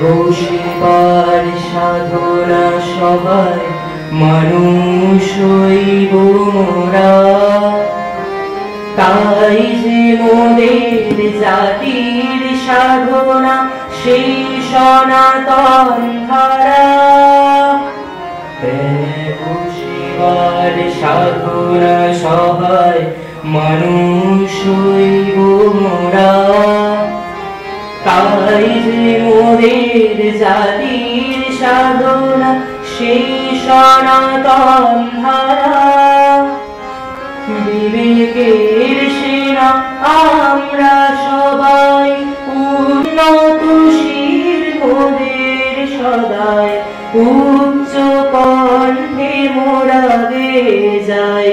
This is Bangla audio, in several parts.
বসিবার সাধনা সবাই মানুষ হইব মোরা, তাই যে মোদের জাতির সাধনা সেই সনাতন ধারা। বসিবার সাধনা সবাই মানুষ হইব মোরা, তাই যে মোদের জাতির সাধনা সেই সনাতন ধারা। বিবেকের সেনা আমরা সবাই, উন্নত শির মোদের সদাই, উচ্চ কণ্ঠে মোরা গেয়ে যাই,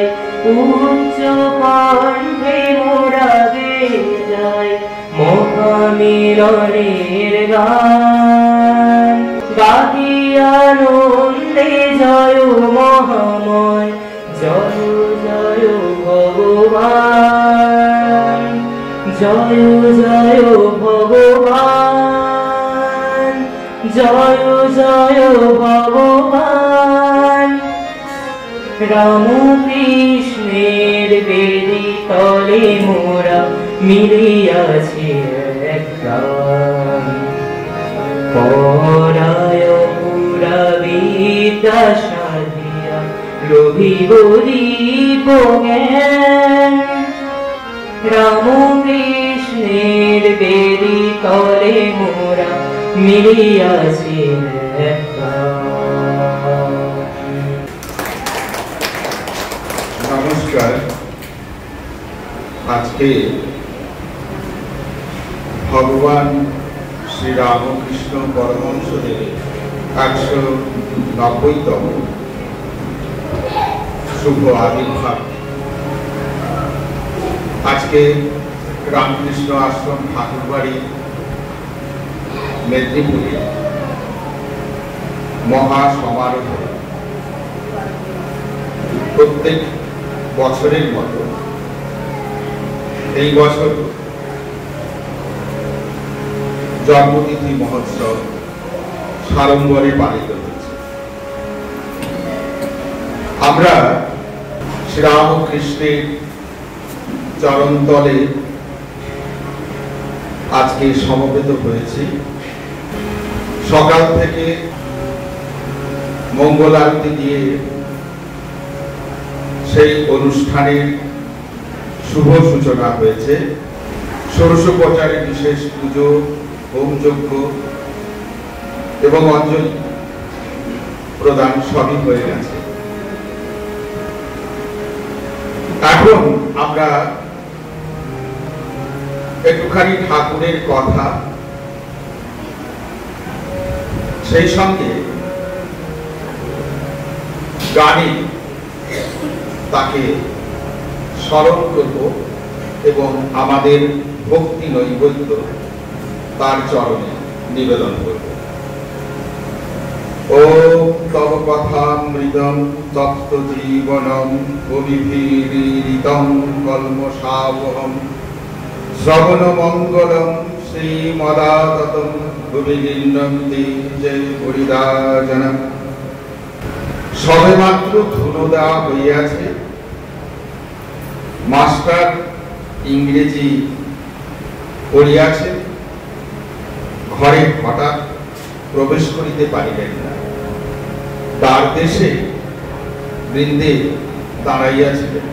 উচ্চ কণ্ঠে মোরা গেয়ে যাই মহামিলনের গান। গাহি আনন্দে জয় মহাময়, জয় জয় ভগবান, জয় জয় ভগবান, জয় জয় ভগবান। রাম কৃষ্ণের বেদি তলে মোরা মিলিয়াছি এক প্রাণ। পরায় পুরা বিদ্যা সাধিয়া রহিব দীপ জ্ঞান। রাম কৃষ্ণের বেদি তলে মোরা মিলিয়াছি এক প্রাণ। নমস্কার। আজকে ভগবান শ্রী রামকৃষ্ণ পরমহংসদেবের 190তম শুভ আবির্ভাব। আজকে রামকৃষ্ণ আশ্রম ঠাকুরবাড়ি মেদিনীপুরে মহা সমারোহ প্রত্যেক বছরের মতো এই বছর জন্মতিথি মহোৎসব সাড়ম্বরে পালিত হচ্ছে। আমরা শ্রীরামকৃষ্ণের চরণতলে আজকে সমবেত হয়েছি। সকাল থেকে মঙ্গল আরতি দিয়ে সেই অনুষ্ঠানের শুভ সূচনা হয়েছে। ষোড়শোপচারে বিশেষ পুজো, হোমযজ্ঞ এবং অঞ্জলি প্রদান সবই হয়ে গেছে। এখন আমরা একটুখানি ঠাকুরের কথা, সেই সঙ্গে গানে তাকে স্মরণ করব এবং আমাদের ভক্তি নৈবেদ্য তার চরণে নিবেদন করব। ওম তব কথামৃতম তপ্ত জীবনম ভূমিভীরিতম কল্মষাবহম শ্রবণ মঙ্গলম শ্রীমদাততম ভুবি নিন্নন্তি যে হরিদাজনম। সবেমাত্র ধুলো দেওয়া হইয়াছে। মাস্টার ইংরেজি পড়িয়াছেন, ঘরে হঠাৎ প্রবেশ করিতে পারিলেন না। তার দেশে বৃন্দে দাঁড়াইয়াছিলেন।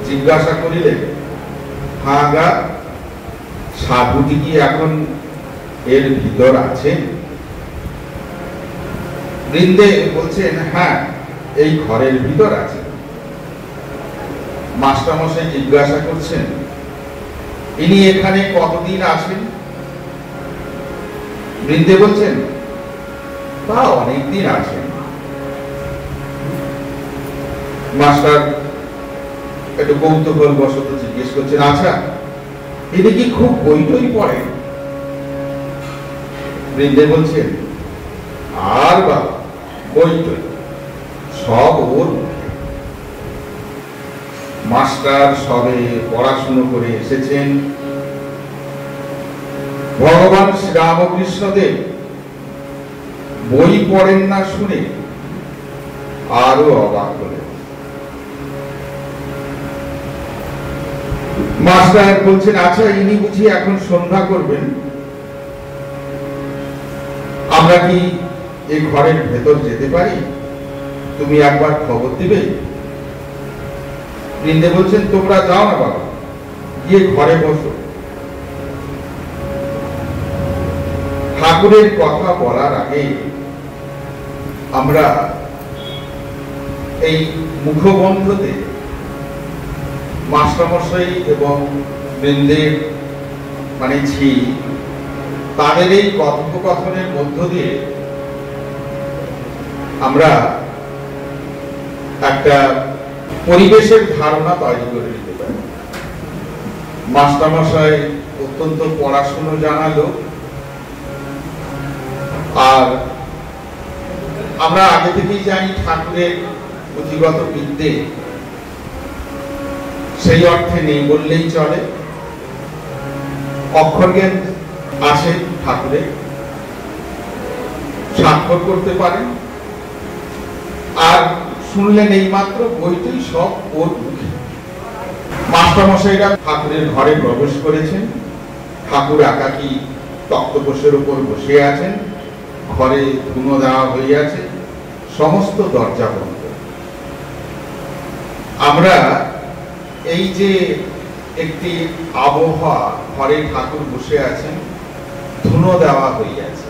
জিজ্ঞাসা করিলেন, হ্যাঁ গা, সাধুটি কি এখন এর ভিতর আছেন? বৃন্দে বলছেন, হ্যাঁ, এই ঘরের ভিতর আছে। মাস্টারমশাই জিজ্ঞাসা করছেন, ইনি এখানে কতদিন আছেন? বৃন্দে বলছেন, তা অনেকদিন আছেন। মাস্টার একটু কৌতূহল বশত জিজ্ঞেস করছেন, আচ্ছা, ইনি কি খুব বই টই পড়েন? বৃন্দে বলছেন, আর বাবা, বই টই সব ওর। মাস্টার সবে পড়াশুনো করে এসেছেন। ভগবান শ্রী শ্রীরামকৃষ্ণদেব বই পড়েন না শুনে আরো অবাক হলেন। মাস্টার বলছেন, আচ্ছা ইনি বুঝি এখন সন্ধ্যা করবেন, আমরা কি এই ঘরের ভেতর যেতে পারি? তুমি একবার খবর দিবে। বৃন্দে বলছেন, তোমরা যাও না বাবা, গিয়ে ঘরে বসো। ঠাকুরের কথা বলার আগে আমরা এই মুখবন্ধতে মাস্টারমশাই এবং বৃন্দের মানে ঝি তাদের এই কথোপকথনের মধ্য দিয়ে আমরা একটা পরিবেশের ধারণা তৈরি করে নিতে পারি। মাস্টারমশাই অত্যন্ত পড়াশুনো জানা লোক, আর আমরা আগে থেকেই জানি ঠাকুরের পুঁথিগত বিদ্যে সেই অর্থে নেই বললেই চলে। অক্ষর জ্ঞান আছে ঠাকুরের, স্বাক্ষর করতে পারেন, আর শুনলেন এই মাত্র বইটাই সব ওর মুখে। মাস্টারমশাইরা ঠাকুরের ঘরে প্রবেশ করেছেন। ঠাকুর একাকী তক্তপোষের উপর বসে আছেন, ঘরে ধুনো দেওয়া হইয়াছে, সমস্ত দরজা বন্ধ। আমরা এই যে একটি আবহাওয়া, ঘরে ঠাকুর বসে আছেন, ধুনো দেওয়া হইয়াছে।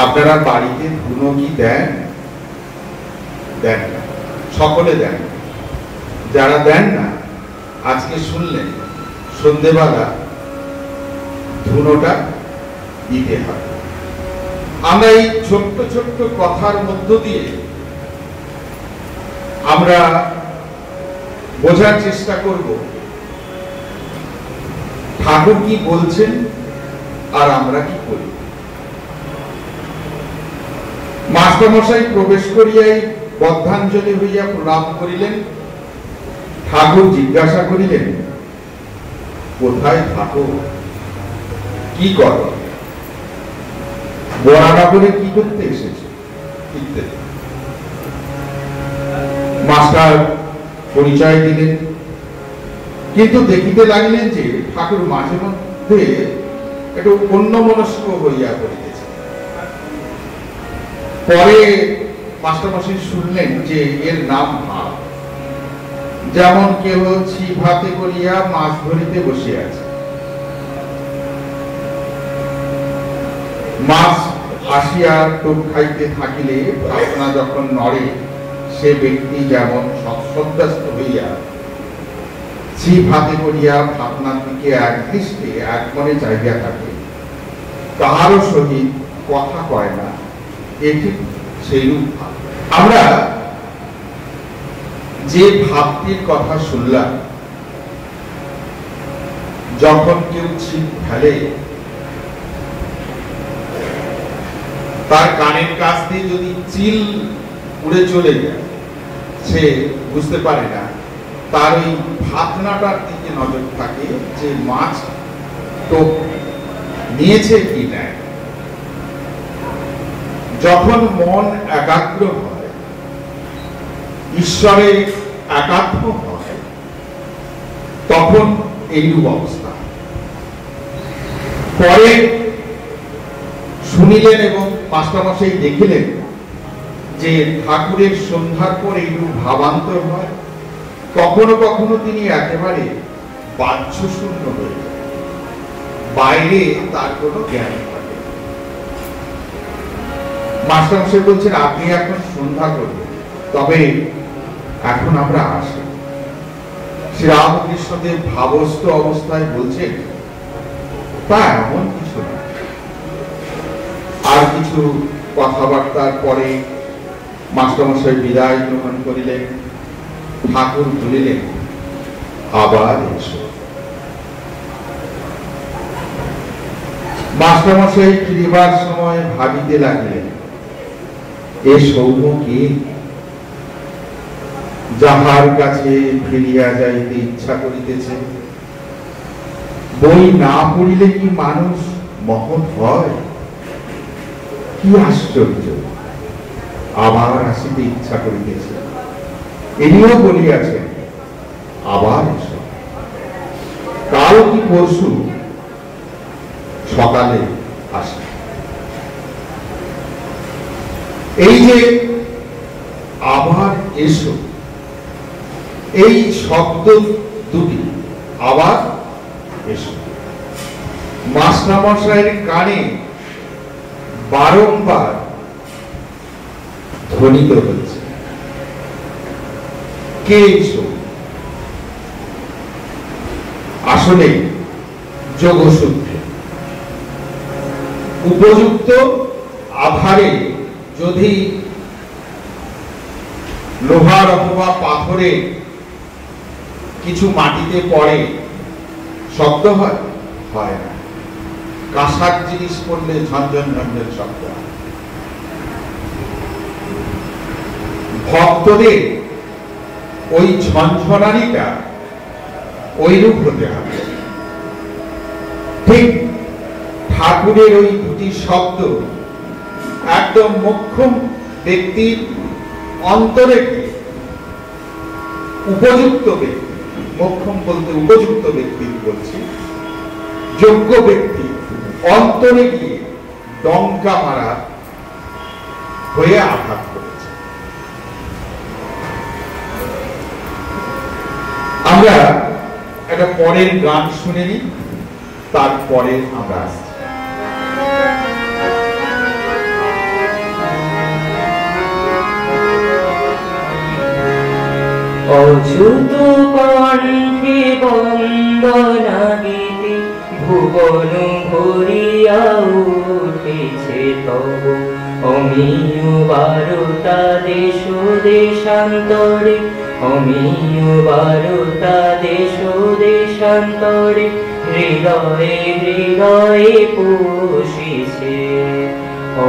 আপনারা বাড়িতে ধুনো কি দেন? দেন না, সকলে দেন। যারা দেন না, আজকে শুনলেন সন্ধ্যেবেলা ধুনোটা দিতে হবে। আমরা এই ছোট্ট ছোট্ট কথার মধ্য দিয়ে আমরা বোঝার চেষ্টা করব ঠাকুর কি বলছেন আর আমরা কি করি। মাস্টারমশাই প্রবেশ করিয়াই বদ্ধাঞ্জলি হইয়া প্রণাম করিলেন। ঠাকুর জিজ্ঞাসা করিলেন, কোথায় থাকো, কি করো, বরানগরে কি করতে এসেছে ইত্যাদি। মাস্টার পরিচয় দিলেন, কিন্তু দেখিতে লাগলেন যে ঠাকুর মাঝে মধ্যে একটু অন্যমনস্ক হইয়া পড়িতেছে। পরে মাস্টারমশাই শুনলেন যে এর নাম ভাব, যেমন কেহ ছিপ হাতে করিয়া মাছ ধরিতে বসে আছে। মাছ আসিয়া টোপ খাইতে থাকিলে ভাবনা যখন নড়ে, সে ব্যক্তি যেমন সৎসন্ত্রস্ত হইয়া ছিপ হাতে করিয়া ভাবনার দিকে একদৃষ্টে এক মনে চাহিয়া থাকে, কাহারও সহিত কথা কয় না, এটি সেইরূপ ভাব। আমরা যে ভাবটির কথা শুনলাম, যখন কেউ ছিপ ফেলে, তার কানের কাছ দিয়ে যদি চিল উড়ে চলে যায়, সে বুঝতে পারে না, তার ওই ভাবনাটার দিকে নজর থাকে যে মাছ টোপ নিয়েছে কি নেয়। যখন মন একাগ্র হয়, ঈশ্বরে একাত্ম হয়, তখন এইরূপ অবস্থা। পরে শুনিলেন এবং মাস্টারমশাই দেখিলেন যে ঠাকুরের সন্ধ্যার পর এইরূপ ভাবান্তর হয়। কখনো কখনো তিনি একেবারে বাহ্য শূন্য হয়ে যায়, বাইরে তার কোনো জ্ঞান থাকে। মাস্টারমশাই বলছেন, আপনি এখন সন্ধ্যা করবেন, তবে এখন আমরা আসি। শ্রীরামকৃষ্ণদেব ভাবস্থ অবস্থায় বলছেন, তা এমন কিছু না। আর কিছু কথাবার্তার পরে মাস্টারমশাই বিদায় গ্রহণ করিলেন। ঠাকুর বলিলেন, আবার এসো। মাস্টারমশাই ফিরিবার সময় ভাবিতে লাগলেন, এ সৌম্য কে, যাহার কাছে ফিরিয়া যাইতে ইচ্ছা করিতেছে। বই না পড়িলে কি মানুষ মহৎ হয়? কি আশ্চর্য! আবার আসিতে ইচ্ছা করিতেছে। ইনিও বলিয়াছেন, আবার এসো। কাল কি পরশু সকালে আসে। এই যে আবার এসো, এই শব্দ দুটি, আবার এসো, মাস্টারমশাইয়ের কানে বারংবার ধ্বনিত হচ্ছে। কে এসো? আসলে যোগসূত্রে উপযুক্ত আধারে যদি লোহার অথবা পাথরে কিছু মাটিতে পড়ে শব্দ হয়? হয় না। কাঁসার জিনিস পড়লে ঝনঝন ঝনঝন শব্দ হয়। ভক্তদের ওই ঝনঝনানিটা ওইরূপ হতে হবে। ঠিক ঠাকুরের ওই দুটি শব্দ একদম মোক্ষম ব্যক্তির অন্তরে উপযুক্ত ব্যক্তি, মোক্ষম বলতে উপযুক্ত ব্যক্তি বলছি, যোগ্য ব্যক্তি অন্তরে গিয়ে ডঙ্কা মারা হয়ে আঘাত করেছে। আমরা একটা পরের গান শুনে নিই, তারপরে আমরা আসছি। অচ্যুত কণ্ঠে বন্দনা গীতে ভুবন ভরিয়া উঠেছে তব অমিয় বারতা দেশ দেশান্তরে, অমিয় বারতা দেশ দেশান্তরে, হৃদয়ে হৃদয়ে পোষিছে।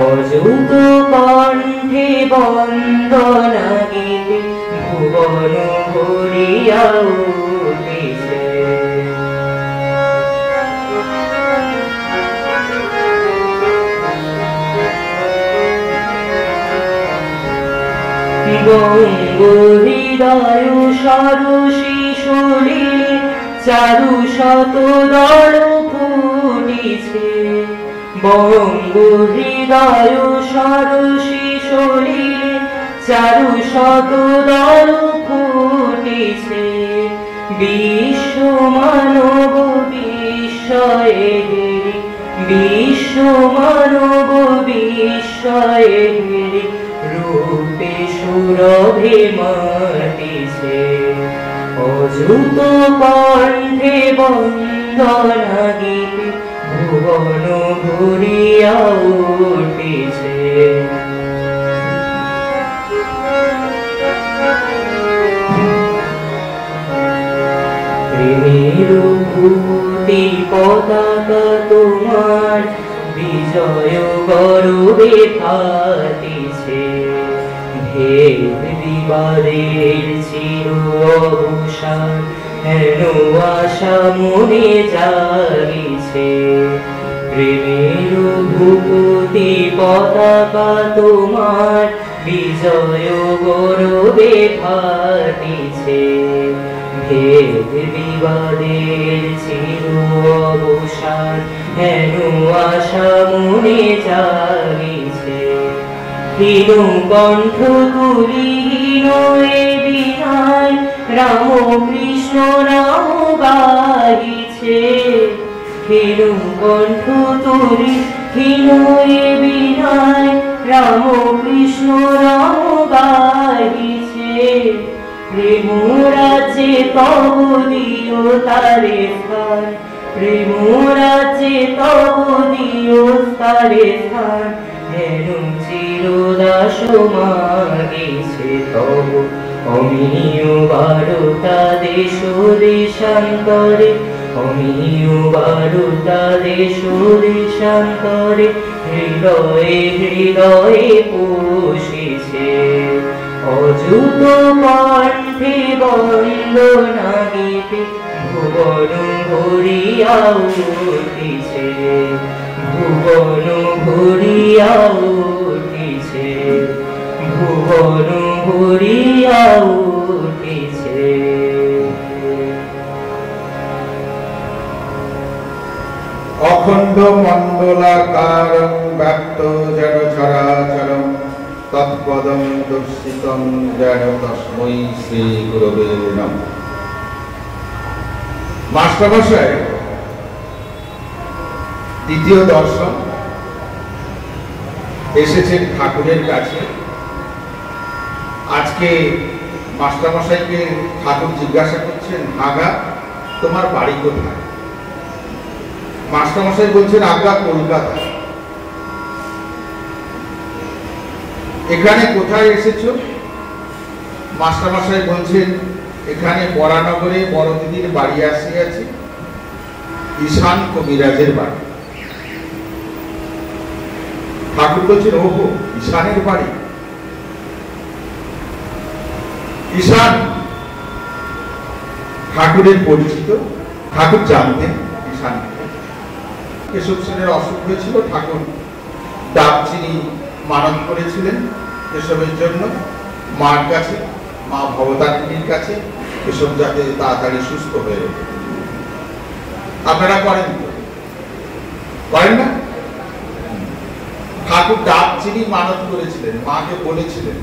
অচ্যুত কণ্ঠে বন্দনা গীতে ভুবন ভরিয়া উঠেছে। বঙ্গ হৃদয় সরসী সলিলে চারু শত দল ফুটিছে। বঙ্গ হৃদয় সরসী সলিলে চারু শত দল ফুটিছে। বিশ্ব মানব বিস্ময়ে ঘেরে, বিশ্ব মানব বিস্ময়ে ঘেরে, রূপে সুরভে মাতিছে। অচ্যুত কণ্ঠে বন্দনা গীতে ভুবন ভরিয়া উঠেছে। প্রেমের ভূতি পতাকা তোমার বিজয় গৌরবে ফাটিছে। ভেদ বিবাদের চির অবসান হেন আশা মনে জাগিছে। প্রেমের ভূতি পতাকা তোমার বিজয় গৌরবে ফাটিছে। ভেদ বিবাদের চির অবসান হেন আশা মনে জাগিছে। হীন কণ্ঠ তুলি হীন এ বিনায় রাম কৃষ্ণ নাম গাহিছে। হীন কণ্ঠ তুলি হীন এ বিনায় রাম কৃষ্ণ নাম গাহিছে। প্রেম রাজ্যে তব দিও তারে স্থান, প্রেম রাজ্যে তব দিও তারে স্থান, হেন চিরদাস মাগিছে তব অমিয় বারতা দেশ দেশান্তরে, অমিয় বারতা দেশ দেশান্তরে, হৃদয়ে হৃদয়ে পোষিছে। অচ্যুত কণ্ঠে বন্দনা গীতে ভুবন ভরিয়া উঠিছে, ভুবন ভরিয়া উঠিছে, ভুবন ভরিয়া উঠিছে। অখণ্ড মণ্ডলাকারং ব্যক্ত যেন চরাচরং তৎপদং দর্শিতং যেন তস্मै শ্রী গুরবে নমঃ। মাস্টারমশাই দ্বিতীয় দর্শন এসেছেন ঠাকুরের কাছে। আজকে মাস্টারমশাইকে ঠাকুর জিজ্ঞাসা করছেন, আগা তোমার বাড়ি কোথায়? মাস্টারমশাই বলছেন, আজ্ঞা কলকাতা। এখানে কোথায় এসেছো? মাস্টারমশাই বলছেন, এখানে বরানগরে বড় দিদির বাড়ি আসিয়াছি, ঈশান কবিরাজের বাড়ি। ঠাকুর বলছেন, ওহো, ঈশানের বাড়ি। ঈশান ঠাকুরের পরিচিত, ঠাকুর জানতেন ঈশানকে। কেশব সেনের অসুখ হয়েছিল, ঠাকুর ডাব চিনি মানত করেছিলেন কেশবের জন্য মার কাছে, মা ভবতারিণীর কাছে, কেশব যাতে তাড়াতাড়ি সুস্থ হয়ে ওঠে। আপনারা করেন তো? করেন না? ঠাকুর ডাব চিনি মানত করেছিলেন, মাকে বলেছিলেন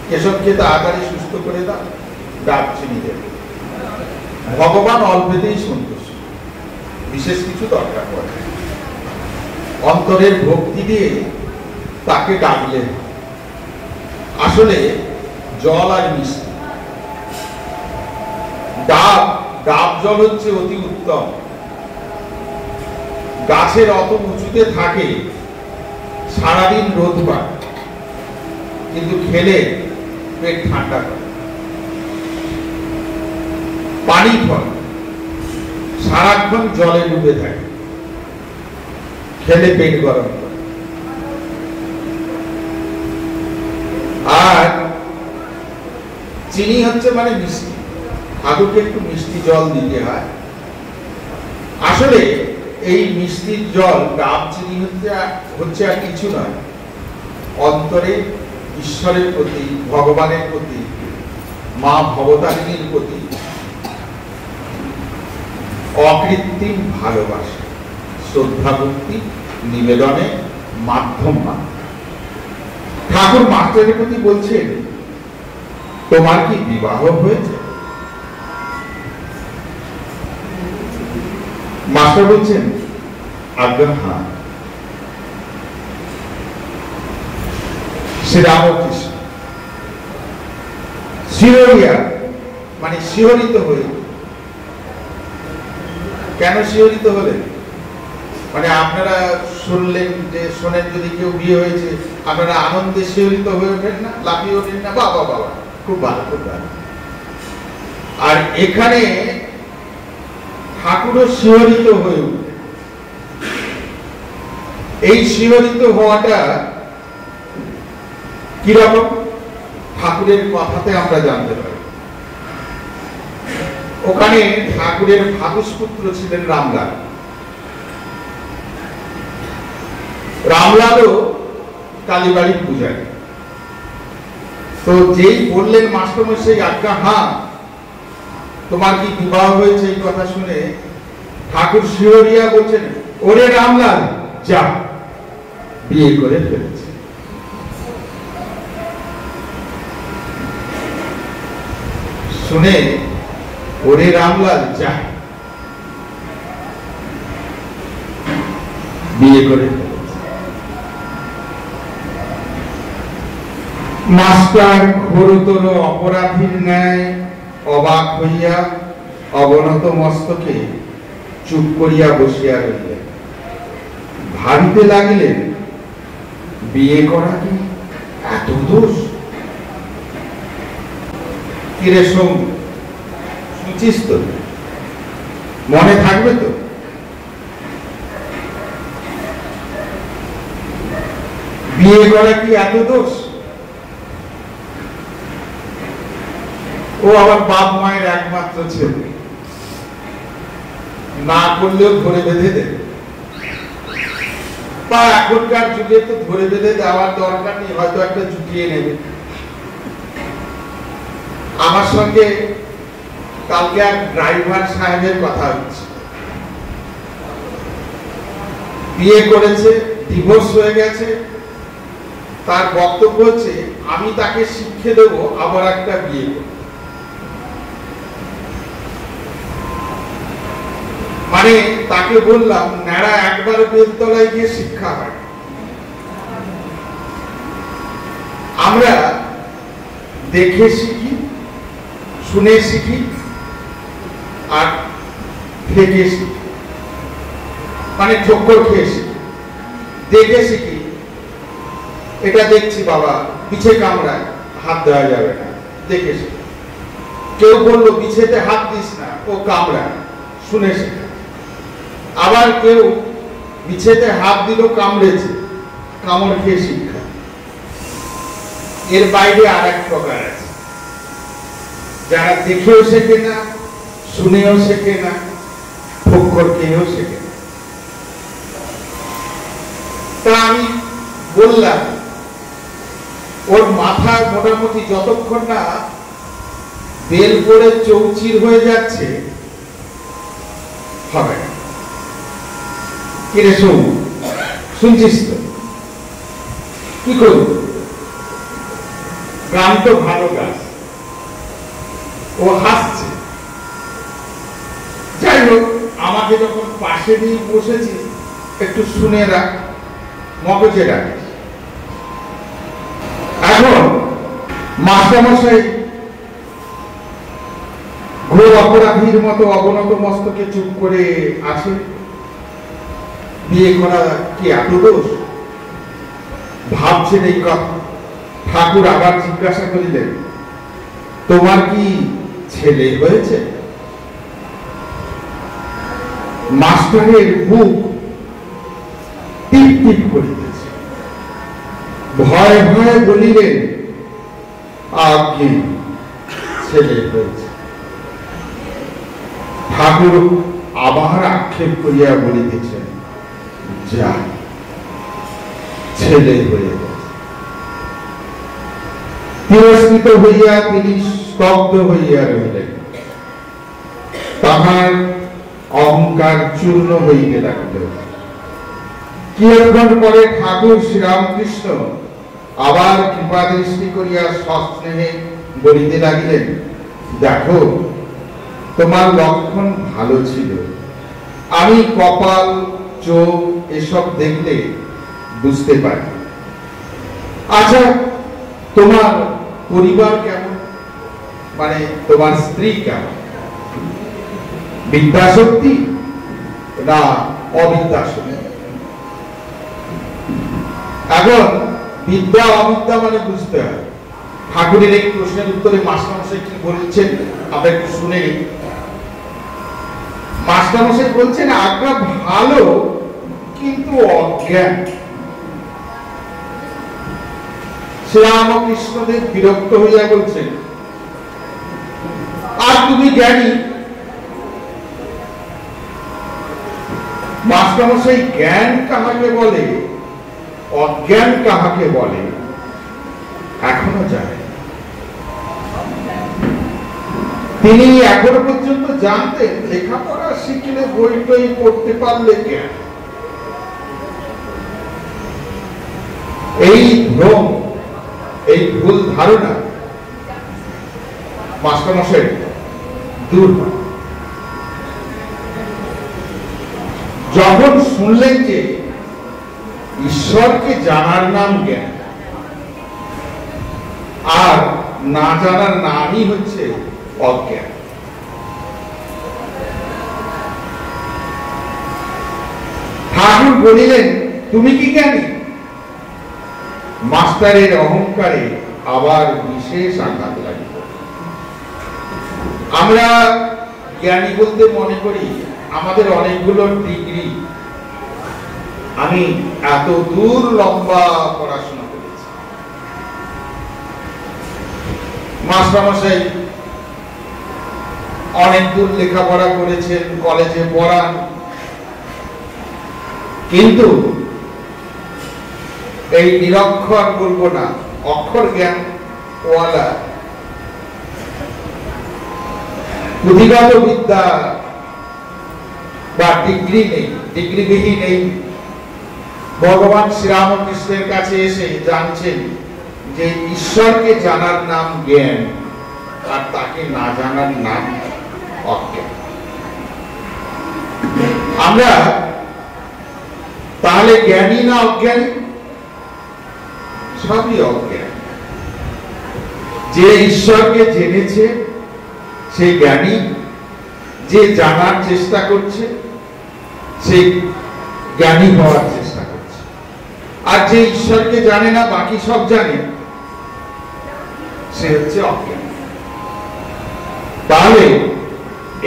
কেশবকে তাড়াতাড়ি সুস্থ করে দাও, ডাব চিনি দেবে। ভগবান অল্পেতেই সন্তুষ্ট, বিশেষ কিছু দরকার পড়ে। অন্তরের ভক্তি দিয়ে তাকে ডাকলেন। আসলে জল আর মিষ্টি, ডাব জল হচ্ছে অতি উত্তম। গাছের অত উঁচুতে থাকে, সারাদিন রোদ পায়, কিন্তু খেলে পেট ঠান্ডা করে। পানি ফল সারাক্ষণ জলে ডুবে থাকে, খেলে পেট গরম করে। আর চিনি হচ্ছে মানে মিষ্টি, ঠাকুরকে একটু মিষ্টি জল দিতে হয়। আসলে এই মিষ্টির জল, ডাব চিনি হচ্ছে আর কিছু নয়, অন্তরে ঈশ্বরের প্রতি, ভগবানের প্রতি, মা ভবতারিণীর প্রতি অকৃত্রিম ভালোবাসা, শ্রদ্ধা ভক্তি নিবেদনে মাধ্যম মাত্র। ঠাকুর মাস্টারের প্রতি বলছেন, তোমার কি বিবাহ হয়েছে? মাস্টার বলছেন, আজ্ঞা হ্যাঁ। শ্রীরামকৃষ্ণ শিহরিয়া মানে শিহরিত হয়ে। কেন শিহরিত হলেন? মানে আপনারা শুনলেন যে, শোনেন যদি কেউ বিয়ে হয়েছে, আপনারা আনন্দে শিহরিত হয়ে ওঠেন না, লাফিয়ে ওঠেন না? বাবা বাবা, খুব ভালো, খুব ভালো। আর এখানে ঠাকুরও শিহরিত হয়ে উঠে। এই শিহরিত হওয়াটা কিরকম ঠাকুরের কথাতে আমরা জানতে পারি। ওখানে ঠাকুরের ভাতুষপুত্র ছিলেন রামলাল। রামলালও কালীবাড়ির পূজারী। তো যেই বললেন মাস্টারমশাই, আজ্ঞা হ্যাঁ, তোমার কি বিবাহ হয়েছে, এই কথা শুনে ঠাকুর শিহরিয়া বলছেন, ওরে রামলাল, যা, বিয়ে করে ফেলেছে। শুনে ওরে রামলাল, যা, বিয়ে করে ফেলেছে। মাস্টার ঘোরতর অপরাধীর ন্যায় অবাক হইয়া অবনত মস্তকে চুপ করিয়া বসিয়া রইলেন। ভাবিতে লাগিলেন, বিয়ে করা কি এত দোষ? কিরে সোম, শুনছিস তো? মনে থাকবে তো? বিয়ে করা কি এত দোষ? ও আবার বাপ মায়ের একমাত্র ছেলে, না করলেও ধরে বেঁধে দেবে, বা এখনকার যুগে তো ধরে বেঁধে দেওয়ার দরকার নেই, হয়তো একটা জুটিয়ে নেবে। আমার সঙ্গে কালকে এক ড্রাইভার সাহেবের কথা হচ্ছে, বিয়ে করেছে, ডিভোর্স হয়ে গেছে, তার বক্তব্য হচ্ছে আমি তাকে শিক্ষা দেব আবার একটা বিয়ে করব। মানে তাকে বললাম, ন্যাড়া একবার বেলতলায় গিয়ে শিক্ষা হয়। আমরা দেখে শিখি, শুনে শিখি, আর থেকে শিখি, মানে ঠক্কর খেয়ে শিখি। দেখে শিখি, এটা দেখছি বাবা বিছে কামড়ায়, হাত দেওয়া যাবে না, দেখে শিখি। কেউ বললো বিছেতে হাত দিস না, ও কামড়ায়, শুনে শিখি। আবার কেউ বিছেতে হাত দিল, কামড়েছে, কামড় খেয়ে শিক্ষা। এর বাইরে আর এক প্রকার আছে, যারা দেখেও শেখে না, শুনেও শেখে না, ঠক্কর খেয়েও শেখে না। তা আমি বললাম, ওর মাথা মোটামুটি যতক্ষণ না বেল পড়ে চৌচির হয়ে যাচ্ছে হবে না। কিরে শোন, শুনছিস তো? কি করব? গান তো ভালো গাছ। ও হাসছে। যাই হোক, আমাকে যখন পাশে নিয়ে বসেছি, একটু শুনে রাখ, মগজে রাখিস। এখন মাস্টারমশাই ঘোর অপরাধীর মতো অবনত মস্তকে চুপ করে আছে। বিয়ে করা কি এত দোষ? ভাবছেন এই কথা। ঠাকুর আবার জিজ্ঞাসা করিলেন, তোমার কি ছেলে হয়েছে? মাস্টারের বুক টিপ টিপ করিতেছে। ভয়ে ভয়ে বলিলেন, আজ্ঞে ছেলে হয়েছে। ঠাকুর আবার আক্ষেপ করিয়া বলিতেছেন, যা, ছেলে হয়ে গেছে। তিরস্কৃত হইয়া তিনি স্তব্ধ হইয়া রহিলেন। তাহার অহংকার চূর্ণ হইতে লাগিল। কিয়ৎক্ষণ পরে ঠাকুর শ্রীরামকৃষ্ণ আবার কৃপা দৃষ্টি করিয়া সস্নেহে বলিতে লাগিলেন, দেখো, তোমার লক্ষণ ভালো ছিল। আমি কপাল, চোখ এসব দেখলে বুঝতে পারি। আচ্ছা, তোমার পরিবার কেমন? মানে তোমার স্ত্রী কেমন? বিদ্যাশক্তি না অবিদ্যাশক্তি? এখন বিদ্যা অবিদ্যা মানে বুঝতে হয়। ঠাকুরের এই প্রশ্নের উত্তরে মাস্টারমশাই কি বলছেন আমরা একটু শুনে নিই। মাস্টারমশাই বলছেন, আজ্ঞা ভালো, কিন্তু অজ্ঞান। শ্রীরামকৃষ্ণদেব বিরক্ত হইয়া বলছেন, আর তুমি জ্ঞানী? মাস্টারমশাই জ্ঞান কাহাকে বলে, অজ্ঞান কাহাকে বলে এখনো জানে। তিনি এখনো পর্যন্ত জানতেন লেখাপড়া শিখলে, বই টই পড়তে পারলে জ্ঞান। এই ভ্রম, এই ভুল ধারণা মাস্টারমশাই দূর হয়। যখন শুনলেন যে ঈশ্বরকে জানার নাম জ্ঞান, আর না জানার নামই হচ্ছে অজ্ঞান। ঠাকুর বলিলেন, তুমি কি জ্ঞানী? মাস্টারের অহংকারে আবার বিশেষ আঘাত লাগিল। আমরা জ্ঞানী বলতে মনে করি আমাদের অনেকগুলো ডিগ্রি। আমি এত দূর লম্বা পড়াশোনা করেছি। মাস্টারমশাই অনেক দূর লেখাপড়া করেছেন, কলেজে পড়ান, কিন্তু এই নিরক্ষর বলবো না, অক্ষর জ্ঞান ওয়ালা পুঁথিগত বিদ্যা বা ডিগ্রি নেই, ডিগ্রিবিহীন এই ভগবান শ্রীরামকৃষ্ণের কাছে এসে জানছেন যে ঈশ্বরকে জানার নাম জ্ঞান, আর তাকে না জানার নাম অজ্ঞান। আমরা তাহলে জ্ঞানী না অজ্ঞানী? সবই অজ্ঞান। যে ঈশ্বরকে জেনেছে সে জ্ঞানী, যে জানার চেষ্টা করছে সে জ্ঞানী হওয়ার চেষ্টা করছে, আর যে ঈশ্বরকে জানে না বাকি সব জানে সে হচ্ছে অজ্ঞানী। তাহলে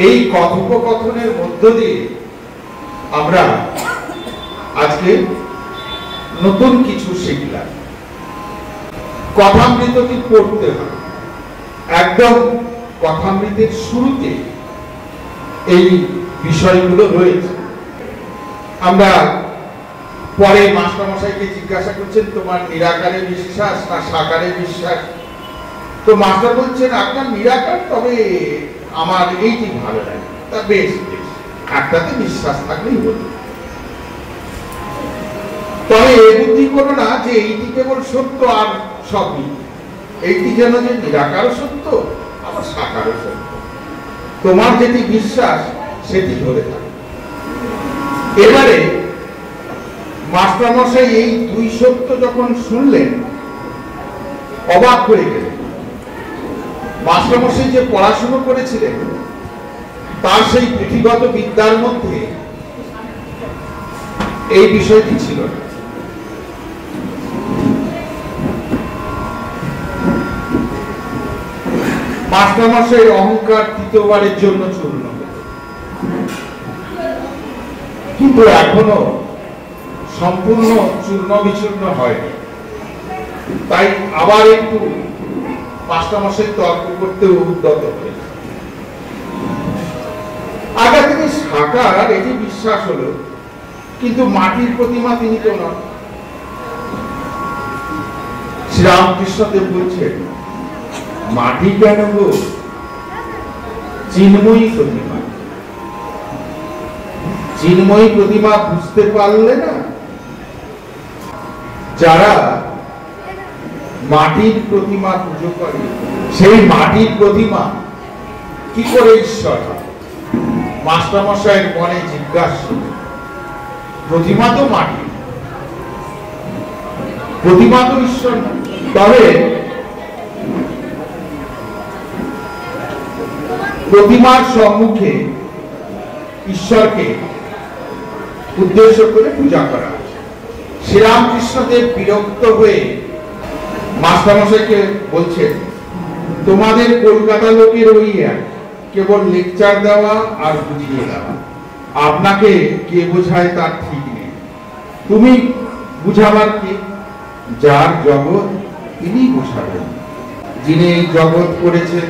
এই কথোপকথনের মধ্য দিয়ে আমরা আজকে নতুন কিছু শিখলাম। কথামৃতটি পড়তে হয়, একদম কথামৃতের শুরুতে এই বিষয়গুলো রয়েছে। আমরা পরে মাস্টারমশাইকে জিজ্ঞাসা করছেন, তোমার নিরাকারে বিশ্বাস না সাকারে বিশ্বাস? তো মাস্টার বলছেন, আপনার নিরাকার, তবে আমার এইটি ভালো লাগে। তা বেশ বেশ, একটাতে বিশ্বাস থাকলেই বলুন। তবে এ বুদ্ধি করো না যে এইটি কেবল সত্য আর সবই, এইটি যেন যে নিরাকারও সত্য আবার সাকারও সত্য। তোমার যেটি বিশ্বাস সেটি ধরে থাকে। এবারে মাস্টারমশাই এই দুই সত্য যখন শুনলেন অবাক হয়ে গেলেন। মাস্টারমশাই যে পড়াশুনো করেছিলেন তার সেই পুঁথিগত বিদ্যার মধ্যে এই বিষয়টি ছিল না। মাস্টারমশাইয়ের অহংকার তৃতীয়বারের জন্য চূর্ণ হল, কিন্তু এখনো সম্পূর্ণ চূর্ণ বিচূর্ণ হয়নি। তাই আবার একটু মাস্টারমশাই তর্ক করতে উদ্যত হলেন। আগে থেকে সাকার এটি বিশ্বাস হলো, কিন্তু মাটির প্রতিমা তিনি তো নন। শ্রীরামকৃষ্ণদেব বলছেন, মাটি কেন গো, চিন্ময়ী প্রতিমা। চিন্ময়ী প্রতিমা বুঝতে পারলে না? যারা মাটির প্রতিমা পুজো করে সেই মাটির প্রতিমা কি করে ঈশ্বর হয়? মাস্টারমশাইয়ের মনে জিজ্ঞাসা, প্রতিমা তো মাটি, প্রতিমা তো ঈশ্বর না। তবে প্রতিমার সম্মুখে ঈশ্বরকে উদ্দেশ্য করে পূজা করা। শ্রীরামকৃষ্ণদেব বিরক্ত হয়ে মাস্টারমশাইকে বলছেন, তোমাদের কলকাতা লোকের ওই কেবল লেকচার দেওয়া আর বুঝিয়ে দেওয়া, আপনাকে কে বোঝায় তার ঠিক নেই। তুমি বুঝাবার কে? যার জগৎ তিনি বোঝাবেন। যিনি এই জগৎ করেছেন,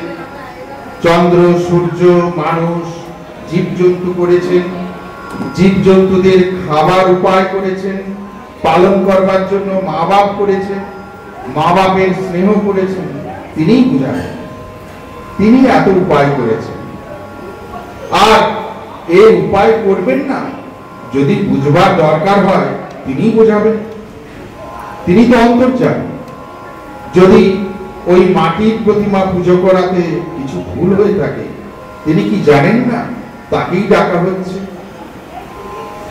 চন্দ্র সূর্য মানুষ জীবজন্তু করেছেন, জীবজন্তুদের খাবার উপায় করেছেন, পালন করবার জন্য মা বাপ করেছেন, মা বাপের স্নেহ করেছেন, তিনিই বুঝাবেন। তিনি এত উপায় করেছেন, আর এই উপায় করবেন না, যদি বুঝবার দরকার হয় তিনিই বোঝাবেন। তিনি তো অন্তর্যামী। যদি ওই মাটির প্রতিমা পুজো করাতে কিছু ভুল হয়ে থাকে, তিনি কি জানেন না তাকেই ডাকা হচ্ছে?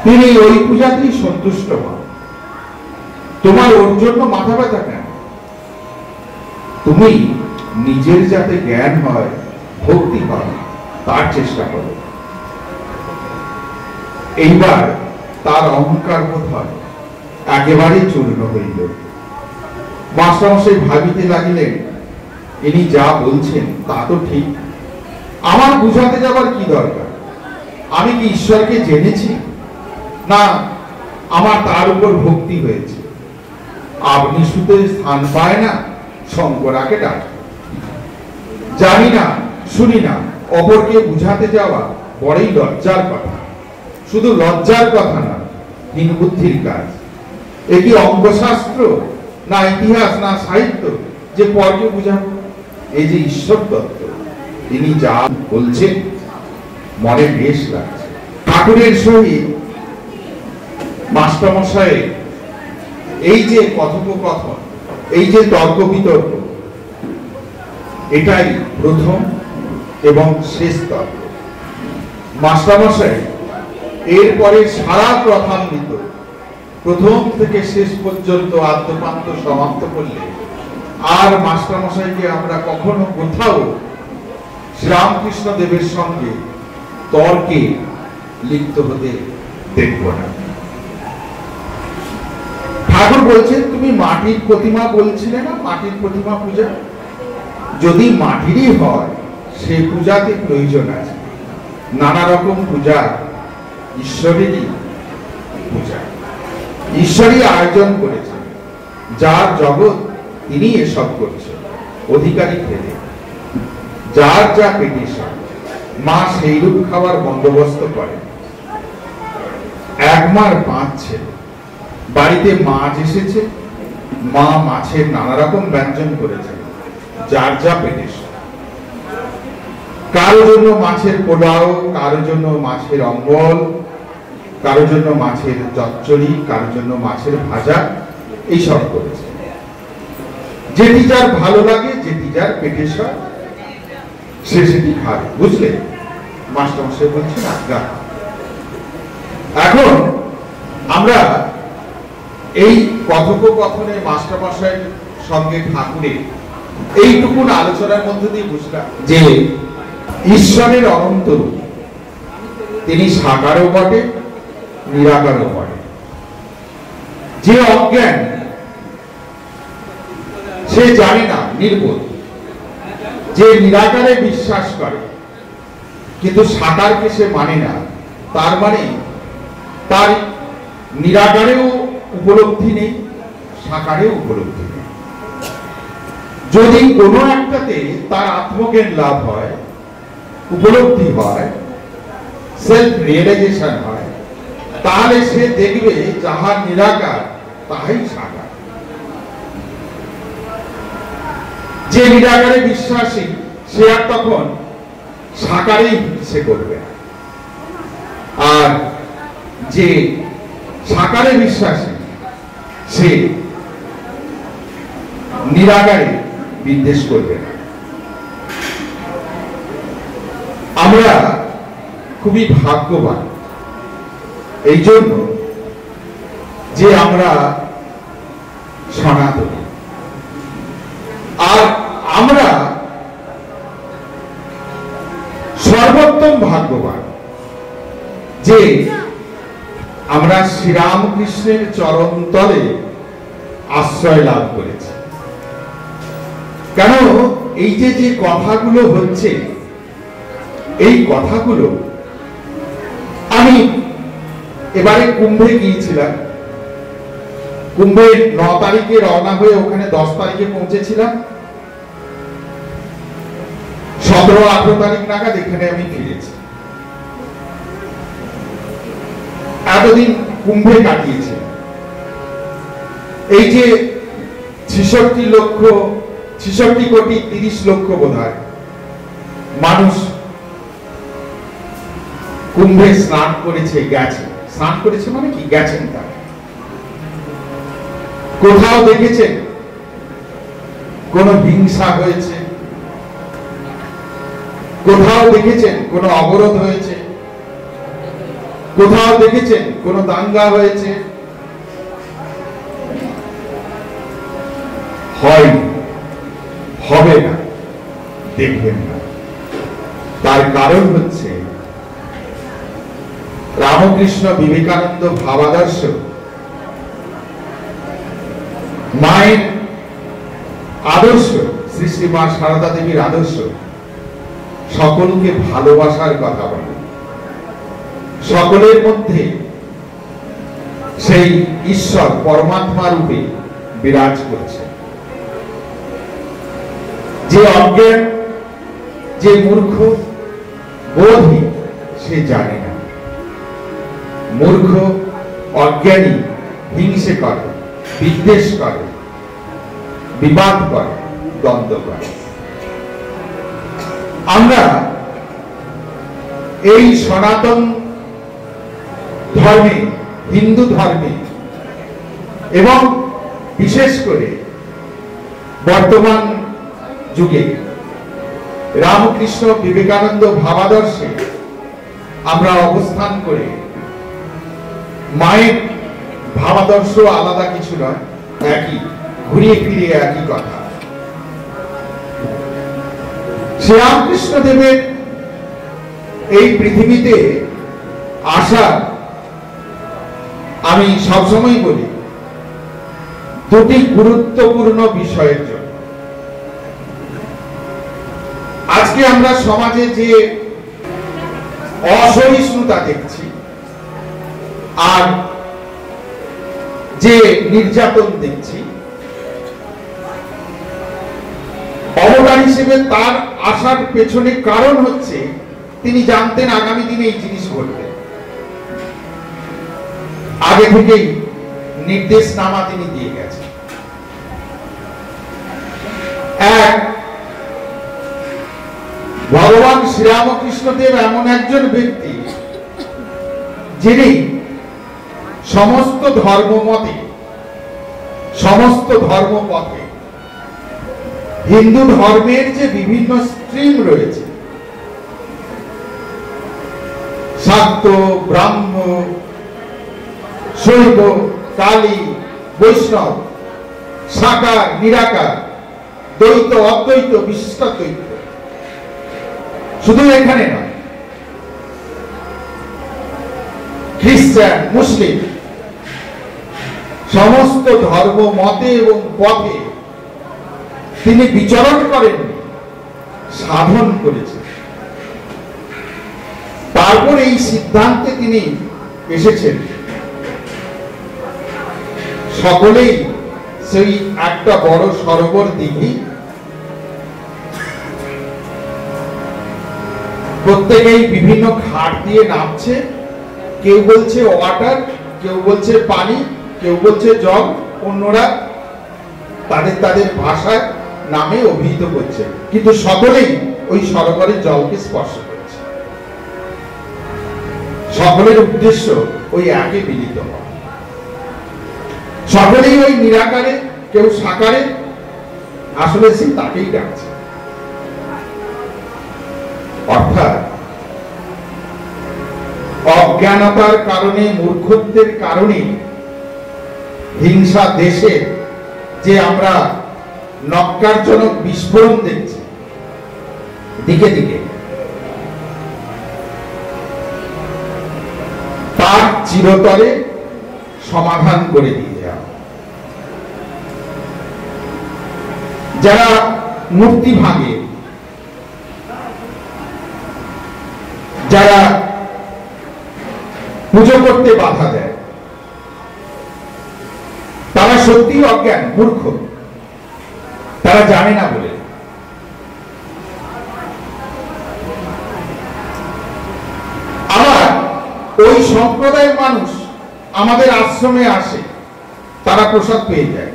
তিনি ওই পূজাতেই সন্তুষ্ট হন। তোমার ওর জন্য মাথা ব্যথা কেন? তুমি নিজের যাতে জ্ঞান হয়, ভক্তি হয়, তার চেষ্টা করো। এইবার তার অহংকার বোধ হয় একেবারেই চূর্ণ হইল। মাস্টারমশাই ভাবিতে লাগিলেন, ইনি যা বলছেন তা তো ঠিক, আমার বুঝাতে যাবার কি দরকার? আমি কি ঈশ্বরকে জেনেছি? না আমার তার উপর ভক্তি হয়েছে। আপনি শুধু স্থান পায় না, শঙ্করাকে ডাক। জানি না, শুনি না, অপরকে বুঝাতে যাওয়া বড়ই লজ্জার কথা। শুধু লজ্জার কথা না, হীন বুদ্ধির কাজ। এ কি অঙ্গশাস্ত্র, না ইতিহাস, না সাহিত্য যে পরকে বুঝাবো? এই যে ঈশ্বর তত্ত্ব, তিনি যা বলছেন মনে বেশ লাগছে। ঠাকুরের সহিত মাস্টারমশাইয়ের এই যে কথোপকথন, এই যে তর্ক বিতর্ক, এটাই প্রথম এবং শেষ তর্ক। মাস্টারমশাই এরপরে সারা প্রথামৃত প্রথম থেকে শেষ পর্যন্ত আদ্যপান্ত সমাপ্ত করলে আর মাস্টারমশাইকে আমরা কখনো কোথাও শ্রীরামকৃষ্ণ দেবের সঙ্গে তর্কে লিপ্ত হতে দেখব না। ঠাকুর বলছেন, তুমি মাটির প্রতিমা বলছিলে না, মাটির প্রতিমা পূজা যদি মাটিরই হয়, সে পূজাতে প্রয়োজন আছে। নানা রকম পূজা ঈশ্বরেরই পূজা, ঈশ্বরই আয়োজন করেছেন। যার জগৎ তিনি এসব করছেন, অধিকারী ফেলে যার যা পেটে মা সেইরূপ খাওয়ার বন্দোবস্ত করেন। এক মার 5 ছেলে, বাড়িতে মাছ এসেছে, মা মাছের নানা রকম ব্যঞ্জন করেছেন, যার যা পেটে। কারো জন্য মাছের পোলাও, কারো জন্য মাছের অম্বল, কারো জন্য মাছের চচ্চড়ি, কারো জন্য মাছের ভাজা, এইসব করেছে। যেটি যার ভালো লাগে, যেটি যার পেটে সে সেটি খাবে, বুঝলে? মাস্টারমশাই বলছেন আজ্ঞা। এখন আমরা এই কথোপকথনে মাস্টারমশাইয়ের সঙ্গে ঠাকুরের এইটুকুন আলোচনার মধ্যে দিয়ে বুঝলাম যে ঈশ্বরের অনন্ত রূপ, তিনি সাকারও বটে, নিরাকারও বটে। যে অজ্ঞান, সে জানে না, নির্বোধ। যে নিরাকারে বিশ্বাস করে কিন্তু সাকারকে সে মানে না, তার মানে তার নিরাকারেও উপলব্ধি নেই, সাকারেও উপলব্ধি নেই। যদি কোনো একটাতে তার আত্মজ্ঞান লাভ হয়, উপলব্ধি হয়, সেলফ রিয়েলাইজেশন হয়, তাহলে সে দেখবে যাহার নিরাকার তাহাই সাকার। যে নিরাকারে বিশ্বাসী, সে আর তখন সাকারেই সে করবে। আর যে সাকারে বিশ্বাসী, সে নিরাকারে বিদ্বেষ করবে না। আমরা খুবই ভাগ্যবান এই জন্য যে আমরা সনাতনী। আর আমরা সর্বোত্তম ভাগ্যবান যে আমরা শ্রীরামকৃষ্ণের চরণ তলে আশ্রয় লাভ করেছি। কেন এই যে যে কথাগুলো হচ্ছে, এই কথাগুলো আমি এবারে কুম্ভে গিয়েছিলাম। কুম্ভে 9 তারিখে রওনা হয়ে ওখানে 10 তারিখে পৌঁছেছিলাম। 17-18 তারিখ নাগাদ এখানে আমি ফিরেছি। এতদিন কুম্ভে কাটিয়েছে। এই যে 66 কোটি 30 লক্ষ বোধহয় মানুষ কুম্ভে স্নান করেছে, গেছে। স্নান করেছে মানে কি, গেছেন। তারা কোথাও দেখেছেন কোন হিংসা হয়েছে? কোথাও দেখেছেন কোন অবরোধ হয়েছে? কোথাও দেখেছেন কোন দাঙ্গা হয়েছে? হয়, হবে না, দেখবেন না। তার কারণ হচ্ছে রামকৃষ্ণ বিবেকানন্দ ভাবাদর্শ, মায়ের আদর্শ, শ্রী শ্রী মা সারদা দেবীর আদর্শ সকলকে ভালোবাসার কথা বলে। সকলের মধ্যে সেই ঈশ্বর পরমাত্মা রূপে বিরাজ করছে। যে অজ্ঞান, যে মূর্খ, বোধই সে জানে না। মূর্খ, অজ্ঞানী হিংসে করে, বিদ্বেষ করে, বিবাদ করে, দ্বন্দ্ব করে। আমরা এই সনাতন ধর্মে, হিন্দু ধর্মে এবং বিশেষ করে বর্তমান যুগে রামকৃষ্ণ বিবেকানন্দ ভাবাদর্শে আমরা অবস্থান করে মায়ের ভাবাদর্শ আলাদা কিছু নয়, একই, ঘুরিয়ে ফিরিয়ে একই কথা। শ্রীরামকৃষ্ণ দেবের এই পৃথিবীতে আসা, আমি সবসময় বলি, দুটি গুরুত্বপূর্ণ বিষয়ের জন্য। আজকে আমরা সমাজে যে অসহিষ্ণুতা দেখছি আর যে নির্যাতন দেখছি, অবদান হিসেবে তার আসার পেছনে কারণ হচ্ছে তিনি জানতেন আগামী দিনে এই জিনিস ঘটবে। আগে থেকেই নির্দেশনামা তিনি দিয়ে গেছেন। এক, ভগবান শ্রীরামকৃষ্ণ দেব এমন একজন ব্যক্তি যিনি সমস্ত ধর্মমতে, সমস্ত ধর্মপথে, হিন্দু ধর্মের যে বিভিন্ন স্ট্রিম রয়েছে, শাক্ত, ব্রাহ্ম, শৈব, কালী, বৈষ্ণব, সাকার, নিরাকার, দ্বৈত, অদ্বৈত, বিশিষ্টাদ্বৈত, শুধু এখানে নয়, খ্রিস্টান, মুসলিম, সমস্ত ধর্ম মতে এবং পথে তিনি বিচরণ করেন, সাধন করেছেন। তারপর এই সিদ্ধান্তে তিনি এসেছেন সকলেই সেই একটা বড় সরোবর দিঘি, প্রত্যেকেই বিভিন্ন ঘাট দিয়ে নামছে, কেউ বলছে ওয়াটার, কেউ বলছে পানি, কেউ বলছে জল, অন্যরা তাদের তাদের ভাষায় নামে অভিহিত করছে, কিন্তু সকলেই ওই সরোবরের জলকে স্পর্শ করছে। সকলের উদ্দেশ্য ওই একে মিলিত হওয়া। সকলেই ওই নিরাকারে, কেউ সাকারে, আসলে সে তাকেই ডাকছে। অর্থাৎ অজ্ঞানতার কারণে, মূর্খত্বের কারণে হিংসা দেশে যে আমরা নক্কারজনক বিস্ফোরণ দেখছি দিকে দিকে, তার চিরতরে সমাধান করে দিয়ে যাও। যারা মূর্তি ভাঙে, যারা পুজো করতে বাধা দেয়, তারা সত্যি অজ্ঞান, মূর্খ, তারা জানে না বলে। আবার ওই সম্প্রদায়ের মানুষ আমাদের আশ্রমে আসে, তারা প্রসাদ পেয়ে যায়।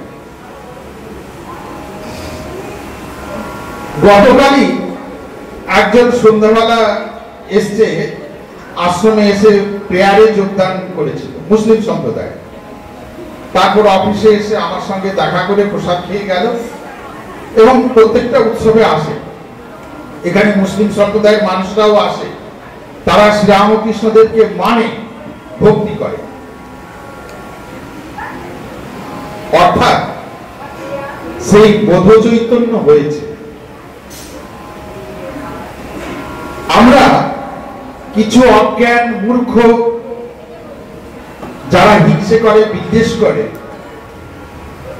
গতকালই একজন সন্ধ্যাবেলা এসছে, আশ্রমে এসে প্রেয়ারে যোগদান করেছিল, মুসলিম সম্প্রদায়। তারপর অফিসে এসে আমার সঙ্গে দেখা করে প্রসাদ খেয়ে গেল এবং প্রত্যেকটা উৎসবে আসে। এখানে মুসলিম সম্প্রদায়ের মানুষরাও আসে, তারা শ্রীরামকৃষ্ণদেবকে মানে, ভক্তি করে। অর্থাৎ সেই বোধ চৈতন্য হয়েছে। আমরা কিছু অজ্ঞান, মূর্খ, যারা হিংসে করে, বিদ্বেষ করে,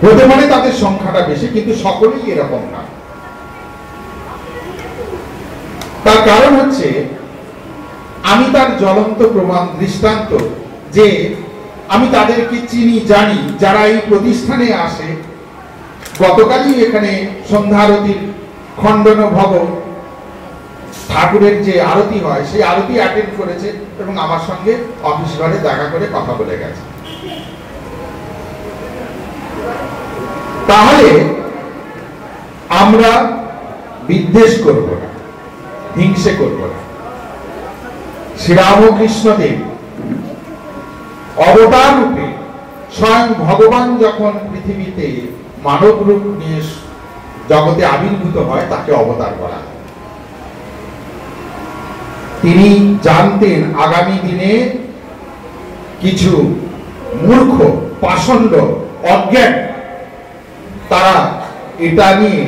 হতে পারে তাদের সংখ্যাটা বেশি, কিন্তু সকলেই এরকম না। তার কারণ হচ্ছে, আমি তার জ্বলন্ত প্রমাণ, দৃষ্টান্ত, যে আমি তাদেরকে চিনি, জানি, যারা এই প্রতিষ্ঠানে আসে। গতকালই এখানে সন্ধ্যা আরতির খণ্ডন ভব ঠাকুরের যে আরতি হয় সেই আরতি অ্যাটেন্ড করেছে এবং আমার সঙ্গে অফিস ঘরে দেখা করে কথা বলে গেছে। তাহলে আমরা বিদ্বেষ করব না, হিংসে করব না। শ্রীরামকৃষ্ণদেব অবতার রূপে স্বয়ং ভগবান যখন পৃথিবীতে মানব রূপ নিয়ে জগতে আবির্ভূত হয় তাকে অবতার বলা হয়। তিনি জানতেন আগামী দিনে কিছু মূর্খ, পাষণ্ড, অজ্ঞান তারা এটা নিয়ে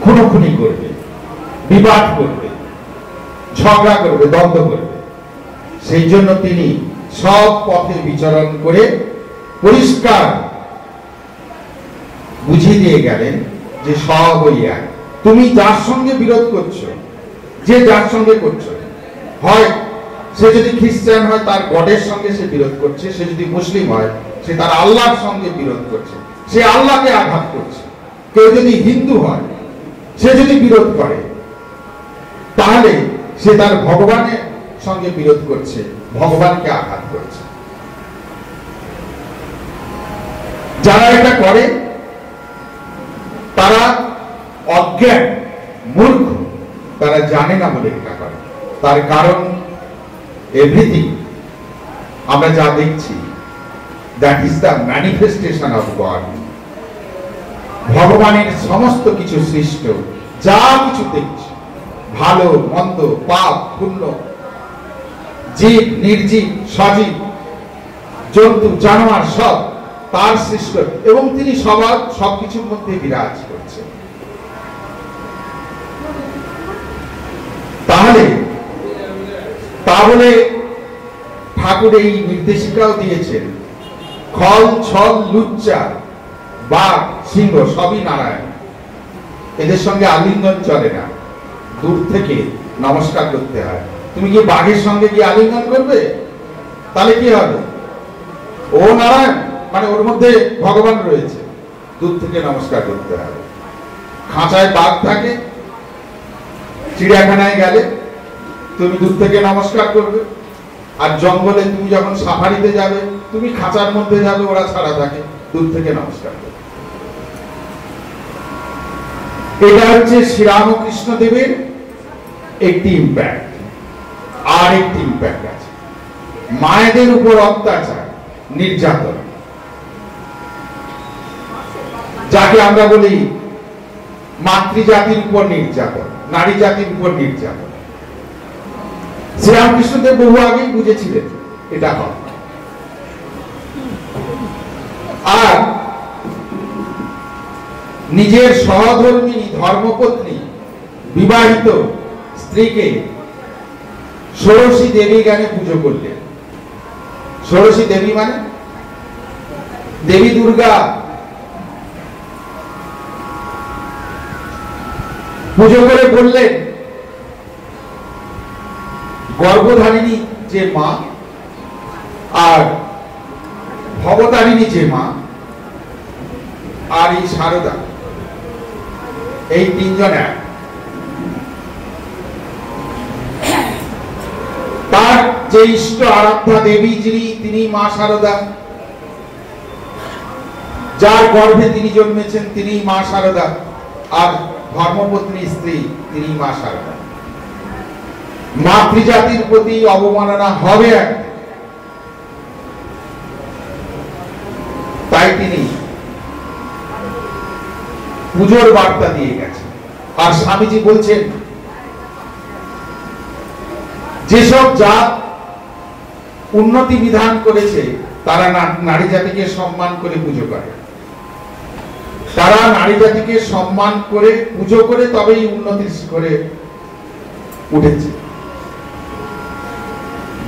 খুনোখুনি করবে, বিবাদ করবে, ঝগড়া করবে, দ্বন্দ্ব করবে। সেই জন্য তিনি সব পথে বিচরণ করে পরিষ্কার বুঝিয়ে দিয়ে গেলেন যে সব ওই এক। তুমি যার সঙ্গে বিরোধ করছো, যে যার সঙ্গে করছো, হয় সে যদি খ্রিস্টান হয় তার গডের সঙ্গে সে বিরোধ করছে, সে যদি মুসলিম হয় সে তার আল্লাহর সঙ্গে বিরোধ করছে, সে আল্লাহকে আঘাত করছে। কেউ যদি হিন্দু হয় সে যদি বিরোধ করে তাহলে সে তার ভগবানের সঙ্গে বিরোধ করছে, ভগবানকে আঘাত করছে। যারা এটা করে তারা অজ্ঞান, মূর্খ, তারা জানে না বলে এটা করে। তার কারণ এভরিথিং আমরা যা দেখছি that is the manifestation of god. ভগবানের সমস্ত কিছু সৃষ্ট, যা কিছু দেখছি, ভালো মন্দ, পাপ পুণ্য, জীব নির্জীব, সজীব, জন্তু জানোয়ার সব তার সৃষ্ট এবং তিনি সবার সবকিছুর মধ্যে বিরাজ করছেন। তাহলে ঠাকুর এই নির্দেশিকাও দিয়েছেন, খল ছল লুচ্চা বাঘ সিংহ সবই নারায়ণ, এদের সঙ্গে আলিঙ্গন চলে না, দূর থেকে নমস্কার করতে হয়। তুমি কি বাঘের সঙ্গে কি আলিঙ্গন করবে? তাহলে কি হবে? ও নারায়ণ মানে ওর মধ্যে ভগবান রয়েছে, দূর থেকে নমস্কার করতে হবে। খাঁচায় বাঘ থাকে, চিড়িয়াখানায় গেলে তুমি দূর থেকে নমস্কার করবে, আর জঙ্গলে তুমি যখন সাফারিতে যাবে তুমি খাঁচার মধ্যে যাবে, ওরা ছাড়া থাকে, দূর থেকে নমস্কার করবে। এটা হচ্ছে শ্রীরামকৃষ্ণ দেবের একটি ইম্প্যাক্ট। আর একটি ইম্প্যাক্ট আছে, মায়েদের উপর অত্যাচার, নির্যাতন, যাকে আমরা বলি মাতৃজাতির উপর নির্যাতন, নারী জাতির উপর নির্যাতন। শ্রীরামকৃষ্ণদেব বহু আগেই বুঝেছিলেন এটা হয়। আর নিজের সহধর্মিণী ধর্মপত্নী বিবাহিত স্ত্রীকে ষোড়শী দেবী জ্ঞানে পুজো করলেন। ষোড়শী দেবী মানে দেবী দুর্গা। পুজো করে বললেন গর্ভধারিণী যে মা আর ভবতারিণী যে মা আর এই শারদা, এই তিনজন এক। তার যে ইষ্ট আরাধ্যা দেবী যিনি, তিনি মা শারদা। যার গর্ভে তিনি জন্মেছেন তিনি মা শারদা, আর ধর্মপত্নী স্ত্রী তিনি মা শারদা। মাতৃজাতির প্রতি অবমাননা হবে একদিন, তাই তিনি পুজোর বার্তা দিয়ে গেছেন। আর স্বামীজি বলছেন যেসব জাত উন্নতি বিধান করেছে তারা নারী জাতিকে সম্মান করে পুজো করে, তারা নারী জাতিকে সম্মান করে পুজো করে তবেই উন্নতির শিখরে উঠেছে।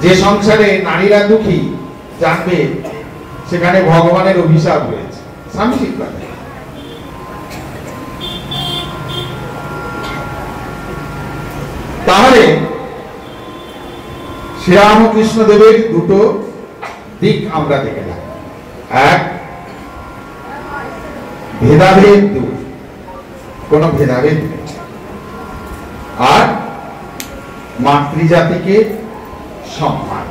যে সংসারে নারীরা দুঃখী জানবে সেখানে ভগবানের অভিশাপ রয়েছে। স্বামীজির কথা। তাহলে শ্রীরামকৃষ্ণ দেবের দুটো দিক আমরা দেখলাম। এক, ভেদাভেদ দূর, কোন ভেদাভেদ নেই। মাতৃজাতিকে সম্মান।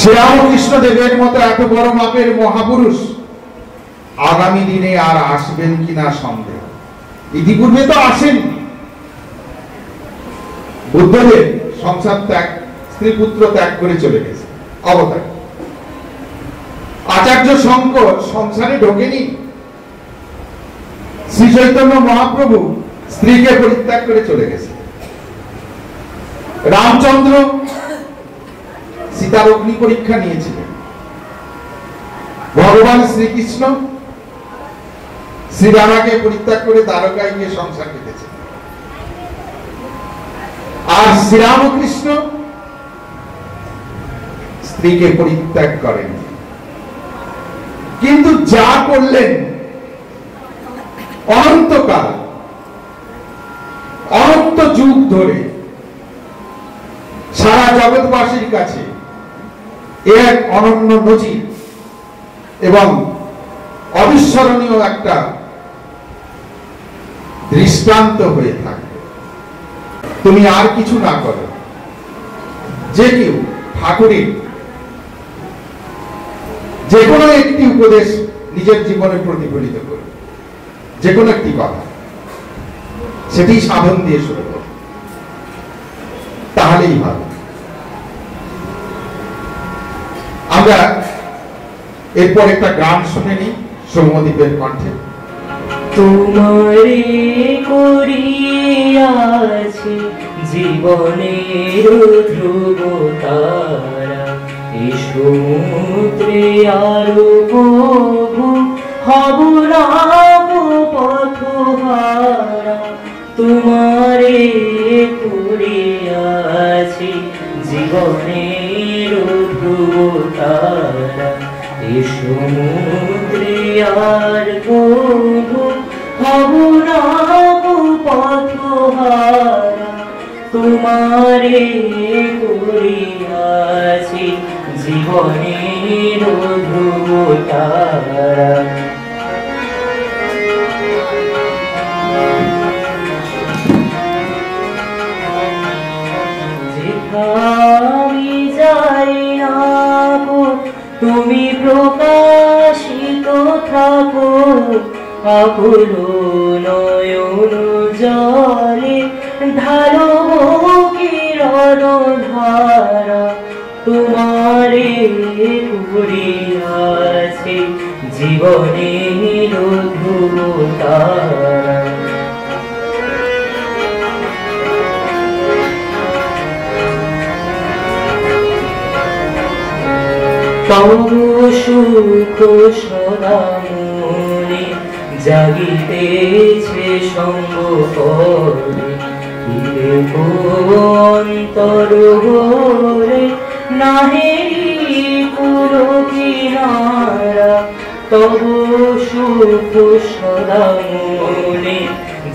শ্রীরামকৃষ্ণদেবের মতো এত বড় মাপের মহাপুরুষ আগামী দিনে আর আসবেন কিনা সন্দেহ। ইতিপূর্বে তো আসেননি। বুদ্ধদেব সংসার ত্যাগ, স্ত্রী পুত্র ত্যাগ করে চলে গেছে অবতার। আচার্য শঙ্কর সংসারে ঢোকেনি। শ্রী চৈতন্য মহাপ্রভু স্ত্রীকে পরিত্যাগ করে চলে গেছে। রামচন্দ্র সীতার অগ্নি পরীক্ষা নিয়েছিলেন। ভগবান শ্রীকৃষ্ণ শ্রীরামাকে পরিত্যাগ করে দ্বারকায় গিয়ে সংসার পেতেছেন। আর শ্রীরামকৃষ্ণ স্ত্রীকে পরিত্যাগ করেন, কিন্তু যা করলেন অনন্তকাল, অনন্ত যুগ ধরে সারা জগৎবাসীর কাছে এক অনন্য নজির এবং অবিস্মরণীয় একটা দৃষ্টান্ত হয়ে থাকবে। তুমি আর কিছু না করো, যে কেউ ঠাকুরের যে কোনো একটি উপদেশ নিজের জীবনে প্রতিফলিত করো, যে কোনো একটি কথা, সেটি সাধন দিয়ে শুরু করো, তাহলেই ভালো। আমরা এরপর একটা গান শুনে নিই সৌম্যদীপের কণ্ঠে। তোমারে করিয়াছে জীবনের ধ্রুব তারা, এ সমুদ্রে আরো বহু হব না পথহারা। তোমারে করিয়াছে জীবনের ধ্রুব তারা, এ সমুদ্রে আর বহু হব না পথহারা। তোমারে করিয়াছি জীবনের ধ্রুব তারা। যেখানে যাই না তুমি প্রকাশিত থাকো, আকুল নয়ন জলে ঢালো কিরণ ধারা। তোমারে করিয়াছে জীবনের ধ্রুব তারা। তবু সুখ সদা মনে জাগিতেছে সঙ্গ করে, অন্তর ভরে নাহে পুরো কিনারা। তবু সুখ সদা মনে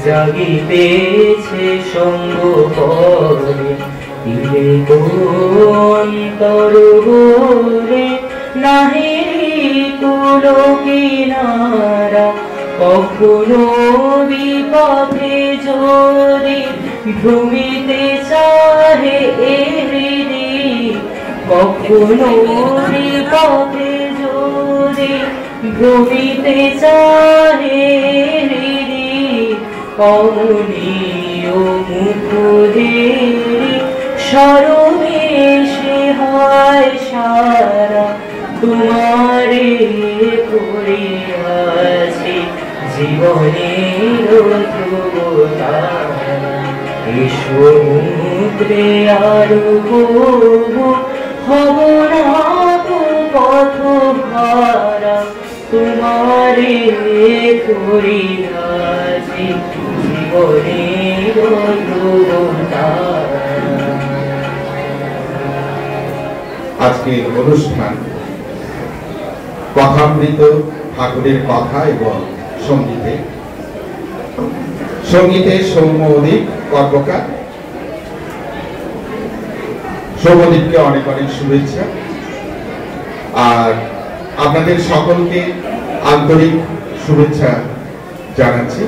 জাগিতেছে সঙ্গ করে, অন্তর ভরে নাহে পুরো কিনারা। কখনো বিপথে যদি ভ্রমিতে চাহে এ হৃদয়, কখনো বিপথে যদি ভ্রমিতে চাহে হৃদয়। কমনীয় মুখেরি স্মরণে সে হয় সারা। তোমারে করিয়াছি জীবনের ধ্রুব তারা, এ সমুদ্রে আর বহু হব না পথহারা। তোমারে করিয়াছি জীবনের ধ্রুব তারা। আজকের অনুষ্ঠান কথামৃত ঠাকুরের কথা এবং সঙ্গীতে সৌম্যদীপ কর্মকার। সৌম্যদীপকে অনেক অনেক শুভেচ্ছা। আর আপনাদের সকলকে আন্তরিক শুভেচ্ছা জানাচ্ছি।